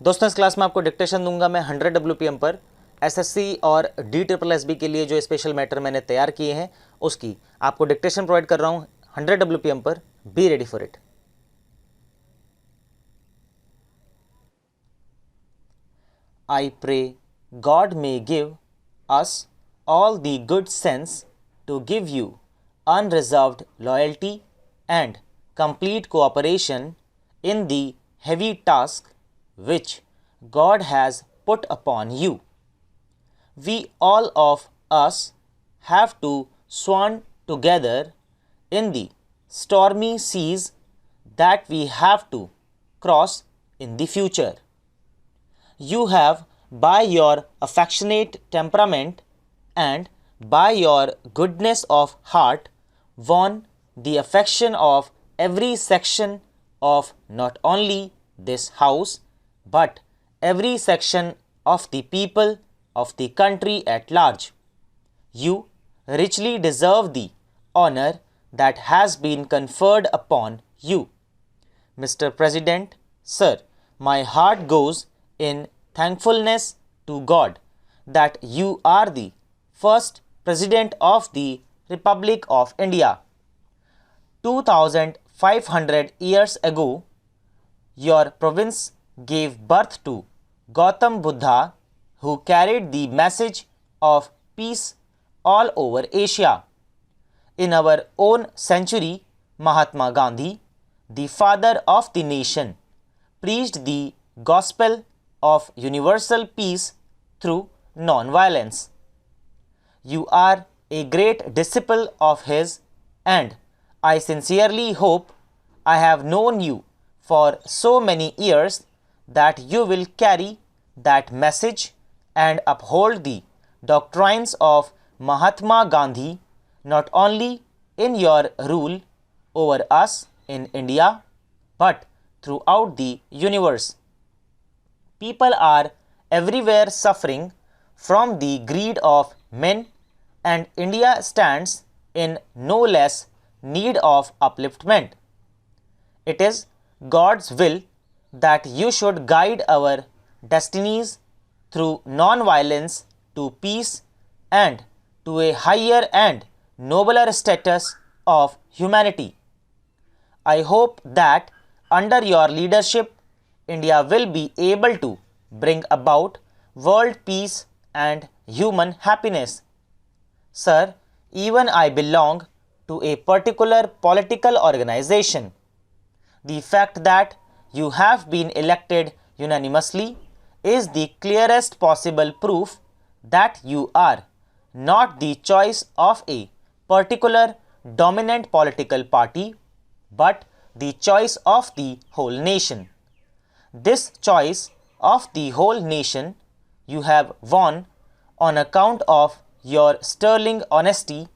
दोस्तों इस क्लास में आपको डिक्टेशन दूंगा मैं 100 WPM पर एसएससी और DSSSB के लिए जो स्पेशल मैटर मैंने तैयार किए हैं उसकी आपको डिक्टेशन प्रोवाइड कर रहा हूं 100 WPM पर। Be ready for it. I pray God may give us all the good sense to give you unreserved loyalty and complete cooperation in the heavy task which God has put upon you. We all of us have to swan together in the stormy seas that we have to cross in the future. You have, by your affectionate temperament and by your goodness of heart, won the affection of every section of not only this house but every section of the people of the country at large. You richly deserve the honor that has been conferred upon you. Mr. President, Sir, my heart goes in thankfulness to God that you are the first President of the Republic of India. 2500 years ago, your province gave birth to Gautam Buddha, who carried the message of peace all over Asia. In our own century, Mahatma Gandhi, the father of the nation, preached the gospel of universal peace through non-violence. You are a great disciple of his, and I sincerely hope I have known you for so many years that you will carry that message and uphold the doctrines of Mahatma Gandhi not only in your rule over us in India but throughout the universe. People are everywhere suffering from the greed of men, and India stands in no less need of upliftment. It is God's will that you should guide our destinies through non-violence to peace and to a higher and nobler status of humanity. I hope that under your leadership, India will be able to bring about world peace and human happiness. Sir, even I belong to a particular political organization. The fact that you have been elected unanimously is the clearest possible proof that you are not the choice of a particular dominant political party, but the choice of the whole nation. This choice of the whole nation you have won on account of your sterling honesty,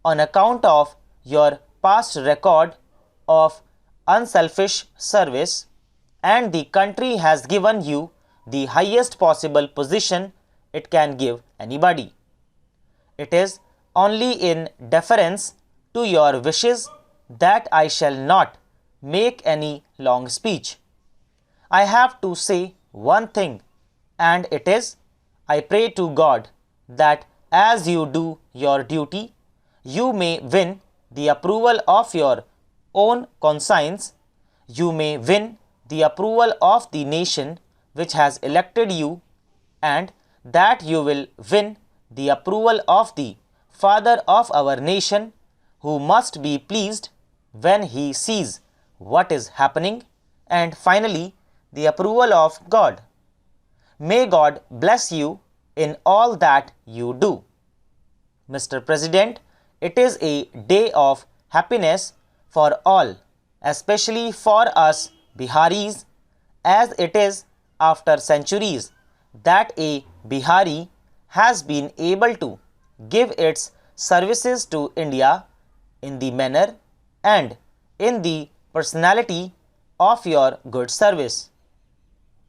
on account of your past record of unselfish service, and the country has given you the highest possible position it can give anybody. It is only in deference to your wishes that I shall not make any long speech. I have to say one thing, and it is, I pray to God that as you do your duty, you may win the approval of your own conscience, you may win the approval of the nation which has elected you, and that you will win the approval of the Father of our nation, who must be pleased when he sees what is happening, and finally the approval of God. May God bless you in all that you do. Mr. President, it is a day of happiness for all, especially for us Biharis, as it is after centuries that a Bihari has been able to give its services to India in the manner and in the personality of your good service.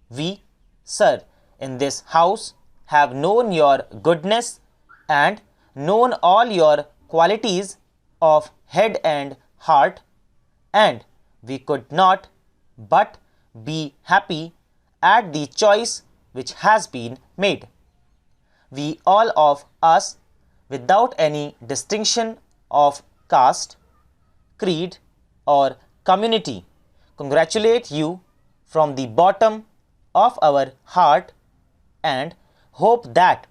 We, sir, in this house have known your goodness and known all your qualities of head and heart, and we could not but be happy at the choice which has been made. We all of us, without any distinction of caste, creed or community, congratulate you from the bottom of our heart and hope that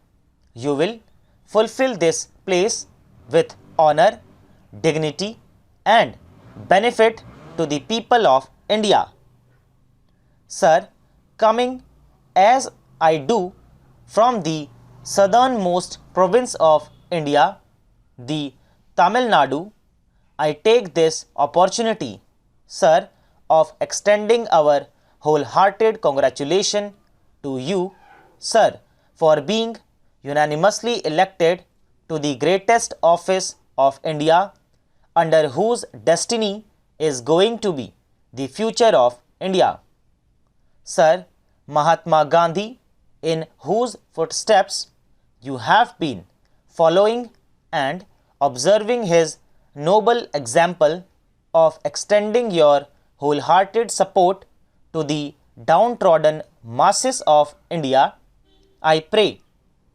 you will fulfill this place with honor, dignity and benefit to the people of India. Sir, coming as I do from the southernmost province of India, the Tamil Nadu, I take this opportunity, sir, of extending our wholehearted congratulation to you, sir, for being unanimously elected to the greatest office of India, under whose destiny is going to be the future of India. Sir, Mahatma Gandhi, in whose footsteps you have been following and observing his noble example of extending your wholehearted support to the downtrodden masses of India, I pray,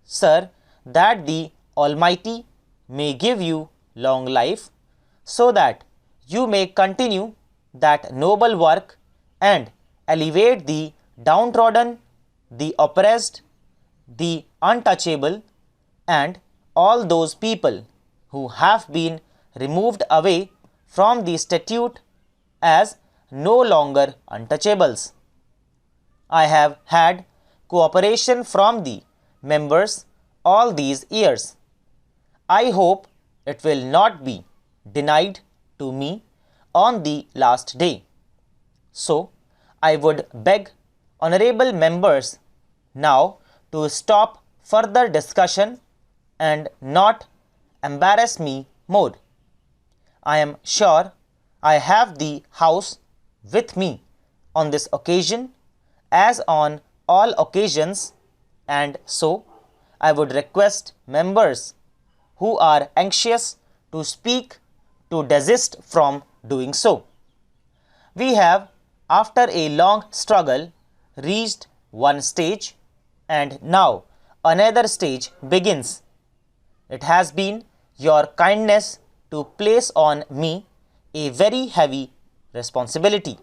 sir, that the Almighty may give you long life so that you may continue that noble work and elevate the downtrodden, the oppressed, the untouchable and all those people who have been removed away from the statute as no longer untouchables. I have had cooperation from the members all these years. I hope it will not be denied to me on the last day. So, I would beg honorable members now to stop further discussion and not embarrass me more. I am sure I have the House with me on this occasion as on all occasions, and so I would request members who are anxious to speak to desist from doing so. We have, after a long struggle, reached one stage and now another stage begins. It has been your kindness to place on me a very heavy responsibility.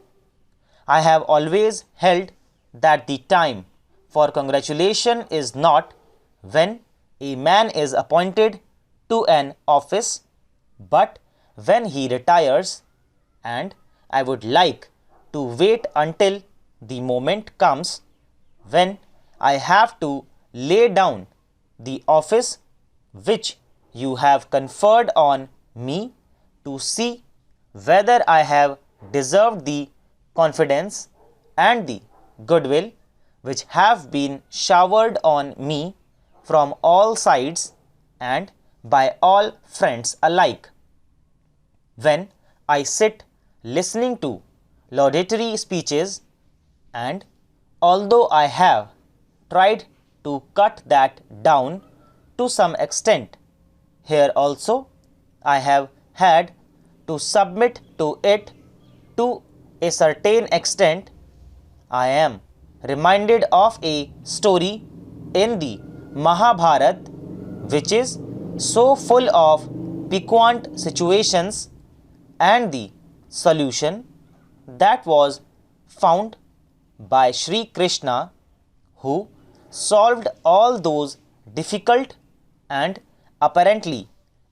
I have always held that the time for congratulation is not when a man is appointed to an office, but when he retires, and I would like to wait until the moment comes when I have to lay down the office which you have conferred on me to see whether I have deserved the confidence and the goodwill which have been showered on me from all sides and by all friends alike. When I sit listening to laudatory speeches, and although I have tried to cut that down to some extent, here also I have had to submit to it to a certain extent. I am reminded of a story in the Mahabharata which is so full of piquant situations and the solution that was found by Sri Krishna, who solved all those difficult and apparently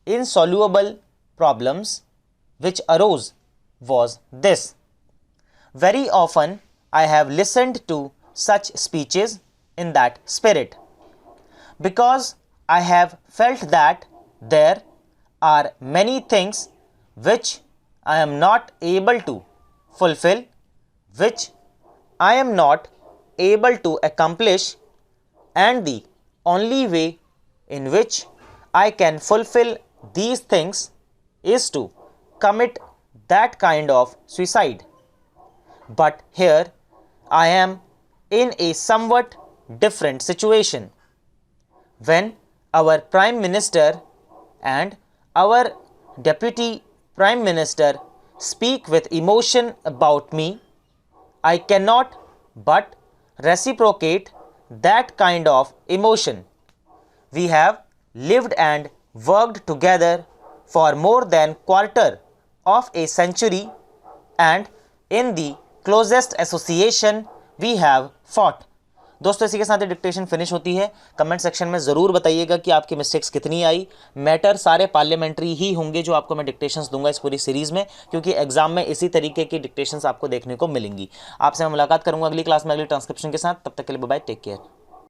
insoluble problems which arose, was this. Very often I have listened to such speeches in that spirit, because I have felt that there are many things which I am not able to fulfill, which I am not able to accomplish, and the only way in which I can fulfill these things is to commit that kind of suicide. But here I am in a somewhat different situation. When our Prime Minister and our Deputy Prime Minister speak with emotion about me, I cannot but reciprocate that kind of emotion. We have lived and worked together for more than quarter of a century, and in the closest association we have fought. दोस्तों इसी के साथ dictation finish होती है। Comment section में ज़रूर बताइएगा कि आपकी मिस्टेक्स कितनी आई। मैटर सारे पार्लियामेंट्री ही होंगे जो आपको मैं डिक्टेशंस दूंगा इस पूरी सीरीज़ में, क्योंकि एग्जाम में इसी तरीके की डिक्टेशंस आपको देखने को मिलेंगी। आपसे मैं मुलाकात करूंगा अगली क्लास में अगली ट्रांसक्रिप्शन के साथ। तब तक के लिए बाय बाय, टेक केयर।